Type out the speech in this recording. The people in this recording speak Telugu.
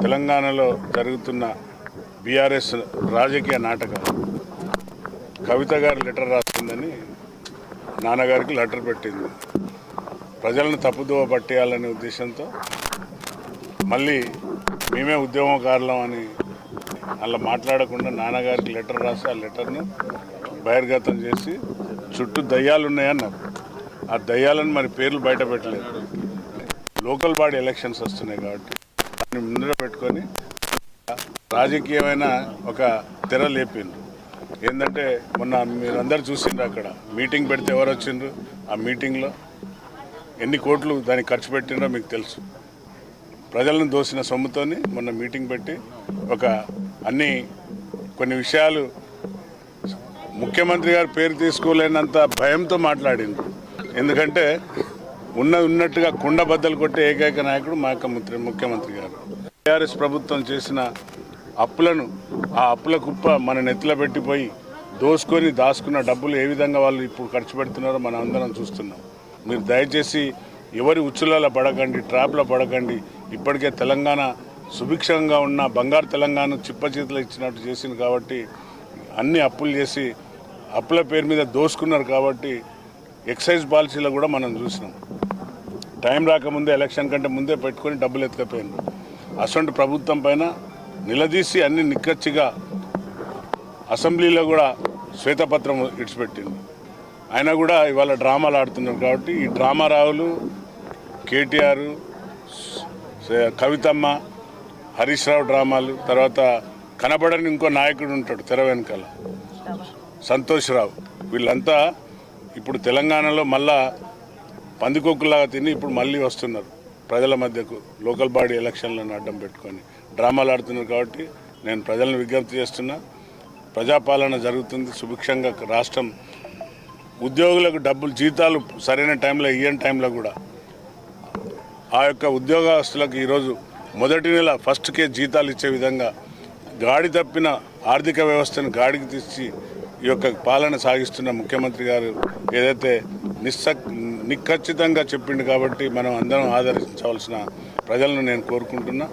తెలంగాణలో జరుగుతున్న బీఆర్ఎస్ రాజకీయ నాటకం కవిత గారు లెటర్ రాసిందని నాన్నగారికి లెటర్ పెట్టింది. ప్రజలను తప్పుదోవ పట్టేయాలనే ఉద్దేశంతో మళ్ళీ మేమే ఉద్యమకారులం అని అలా మాట్లాడకుండా నాన్నగారికి లెటర్ రాసి ఆ లెటర్ను బహిర్గతం చేసి చుట్టూ దయ్యాలు ఉన్నాయన్నారు. ఆ దయ్యాలను మరి పేర్లు బయట పెట్టలేదు. లోకల్ బాడీ ఎలక్షన్స్ వస్తున్నాయి కాబట్టి దాన్ని ముందర పెట్టుకొని రాజకీయమైన ఒక తెర లేపిండ్రు. ఏంటంటే మొన్న మీరందరూ చూసిండ్రు, అక్కడ మీటింగ్ పెడితే ఎవరు వచ్చిండ్రు, ఆ మీటింగ్లో ఎన్ని కోట్లు దానికి ఖర్చు పెట్టిండ్రో మీకు తెలుసు. ప్రజలను దోసిన సొమ్ముతోని మొన్న మీటింగ్ పెట్టి కొన్ని విషయాలు ముఖ్యమంత్రి గారు పేరు తీసుకోలేనంత భయంతో మాట్లాడిండ్రు. ఎందుకంటే ఉన్నట్టుగా కుండ బద్దలు కొట్టే ఏకైక నాయకుడు మా యొక్క ముఖ్యమంత్రి గారు. టీఆర్ఎస్ ప్రభుత్వం చేసిన అప్పులను, ఆ అప్పుల కుప్ప మన నెత్తిలో పెట్టిపోయి దోసుకొని దాచుకున్న డబ్బులు ఏ విధంగా వాళ్ళు ఇప్పుడు ఖర్చు పెడుతున్నారో మనం అందరం చూస్తున్నాం. మీరు దయచేసి ఎవరి ఉచ్చులలో పడకండి, ట్రాప్లో పడకండి. ఇప్పటికే తెలంగాణ సుభిక్షంగా ఉన్న బంగారు తెలంగాణ చిప్పచేతులు ఇచ్చినట్టు చేసింది కాబట్టి అన్ని అప్పులు చేసి అప్పుల పేరు మీద దోసుకున్నారు కాబట్టి ఎక్సైజ్ పాలసీలో కూడా మనం చూసినాం. టైం రాకముందే, ఎలక్షన్ కంటే ముందే పెట్టుకొని డబ్బులు ఎత్తుకపోయింది. అసొంటి ప్రభుత్వం పైన నిలదీసి అన్ని నిక్కచ్చిగా అసెంబ్లీలో కూడా శ్వేతపత్రం ఇడిచిపెట్టింది. ఆయన కూడా ఇవాళ డ్రామాలు ఆడుతున్నారు కాబట్టి ఈ డ్రామా రావులు కేటీఆర్, కవితమ్మ, హరీష్ రావు డ్రామాలు, తర్వాత కనబడని ఇంకో నాయకుడు ఉంటాడు తెర వెనకాల సంతోష్ రావు, వీళ్ళంతా ఇప్పుడు తెలంగాణలో మళ్ళా పందికొక్కులాగా తిని ఇప్పుడు మళ్ళీ వస్తున్నారు ప్రజల మధ్యకు. లోకల్ బాడీ ఎలక్షన్లను అడ్డం పెట్టుకొని డ్రామాలు ఆడుతున్నారు కాబట్టి నేను ప్రజలను విజ్ఞప్తి చేస్తున్నా. ప్రజాపాలన జరుగుతుంది సుభిక్షంగా. రాష్ట్రం ఉద్యోగులకు డబ్బులు, జీతాలు సరైన టైంలో ఇయ్యని టైంలో కూడా ఆ యొక్క ఉద్యోగస్తులకు ఈరోజు మొదటి నెల ఫస్ట్కే జీతాలు ఇచ్చే విధంగా గాడి తప్పిన ఆర్థిక వ్యవస్థను గాడికి తీసి ఈ యొక్క పాలన సాగిస్తున్న ముఖ్యమంత్రి గారు ఏదైతే నిఖచ్చితంగా చెప్పిండు కాబట్టి మనం అందరం ఆదరించవలసిన ప్రజలను నేను కోరుకుంటున్నా.